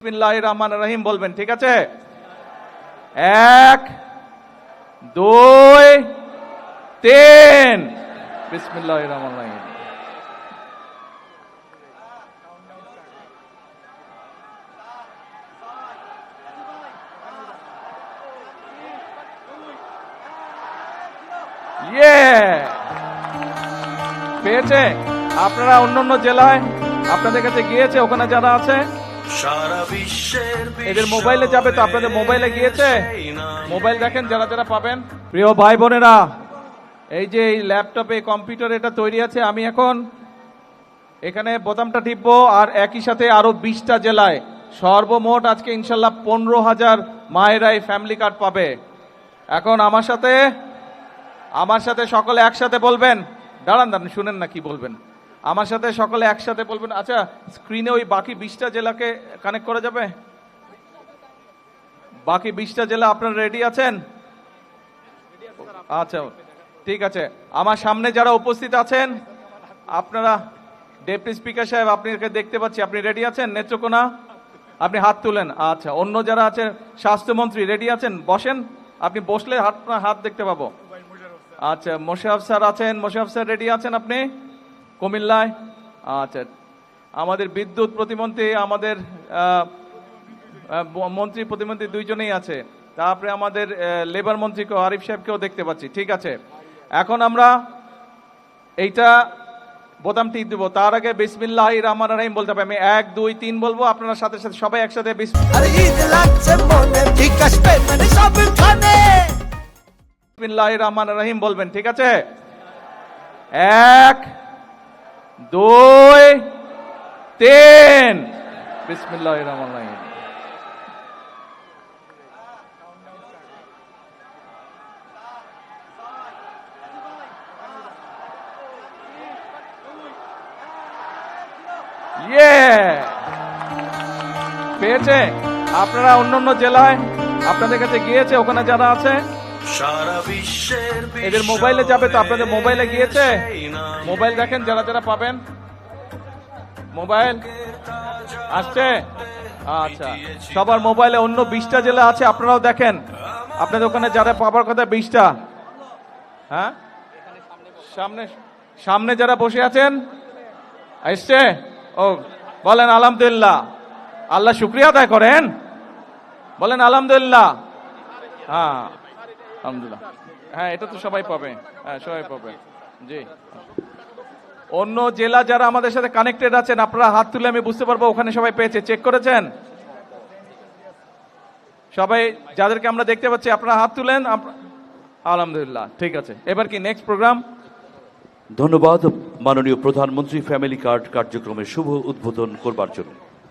বিসমিল্লাহির রহমানির রহিম বলবেন, ঠিক আছে? 1 2 3 বিসমিল্লাহির রহমানির রহিম। পেয়েছে? আপনারা অন্যান্য জেলায় আপনাদের কাছে গিয়েছে, ওখানে যারা আছে সারা বিশ্বের এদের মোবাইলে যাবে, তো আপনাদের মোবাইলে গিয়েছে, মোবাইল দেখেন যারা যারা পাবেন। প্রিয় ভাই বোনেরা, এই যে এই ল্যাপটপে কম্পিউটার এটা তৈরি আছে, আমি এখন এখানে বোতামটা টিপবো আর একই সাথে আরো 20টা জেলায় সর্বমোট আজকে ইনশাল্লাহ 15,000 মায়েরাই ফ্যামিলি কার্ড পাবে। এখন আমার সাথে সকলে একসাথে বলবেন, দাঁড়ান শুনেন না কি বলবেন, আমার সাথে সকলে একসাথে বলবেন। আচ্ছা, স্ক্রিনে ওই বাকি 20টা জেলাকে কানেক্ট করা যাবে? বাকি 20টা জেলা আপনারা রেডি আছেন? আচ্ছা ঠিক আছে। আমার সামনে যারা উপস্থিত আছেন আপনারা, ডেপুটি স্পিকার সাহেব আপনাকে দেখতে পাচ্ছি, আপনি রেডি আছেন? নেত্রকোনা আপনি হাত তুলেন। আচ্ছা, অন্য যারা আছে, স্বাস্থ্যমন্ত্রী রেডি আছেন? বসেন, আপনি বসলে হাত দেখতে পাবো। আচ্ছা, মোশাররফ স্যার আছেন, মোশাররফ স্যার রেডি আছেন আপনি কুমিল্লায়? আচ্ছা, আমাদের বিদ্যুৎ প্রতিমন্ত্রী, আমাদের মন্ত্রী প্রতিমন্ত্রী দুইজনেই আছে। তারপরে আমাদের লেবার মন্ত্রীকে আরিফ সাহেবকেও দেখতে পাচ্ছি। ঠিক আছে, এখন আমরা এইটা বোতামটি দিব, তার আগে বিসমিল্লাহির রহমানির রহিম বলতে হবে। আমি 1 2 3 বলবো, আপনারা সাথে সাথে সবাই একসাথে বিসমিল্লাহির রহমানির রহিম বলবেন, ঠিক আছে? 1 2 3 বিসমিল্লাহির রহমানির রহিম। পেয়েছে? আপনারা অন্যান্য জেলায় আপনাদের কাছে গিয়েছে, ওখানে যারা আছে সারা বিশ্বের এদের মোবাইলে যাবে, তো আপনাদের মোবাইলে গিয়েছে, মোবাইল দেখেন যারা যারা পাবেন। মোবাইল আসছে? আচ্ছা, সবার মোবাইলে অন্য 20টা জেলা আছে, আপনারাও দেখেন আপনাদের ওখানে যারা পাবার কথা 20টা। হ্যাঁ, সামনে যারা বসে আছেন আসছে? ও বলেন আলহামদুলিল্লাহ, আল্লাহ শুকরিয়া আদায় করেন, বলেন আলহামদুলিল্লাহ। হ্যাঁ আলহামদুলিল্লাহ, হ্যাঁ এটা তো সবাই পাবে, হ্যাঁ সবাই পাবে। জি, অন্য জেলা যারা আমাদের সাথে কানেক্টেড আছেন আপনারা হাত তুলে আমি বুঝতে পারবো ওখানে সবাই পেয়েছে। চেক করেছেন সবাই? যাদেরকে আমরা দেখতে পাচ্ছি আপনারা হাত তুলেন। আলহামদুলিল্লাহ, ঠিক আছে। এবার কি নেক্সট প্রোগ্রাম? ধন্যবাদ মাননীয় প্রধানমন্ত্রী ফ্যামিলি কার্ড কার্যক্রমের শুভ উদ্বোধন করবার জন্য।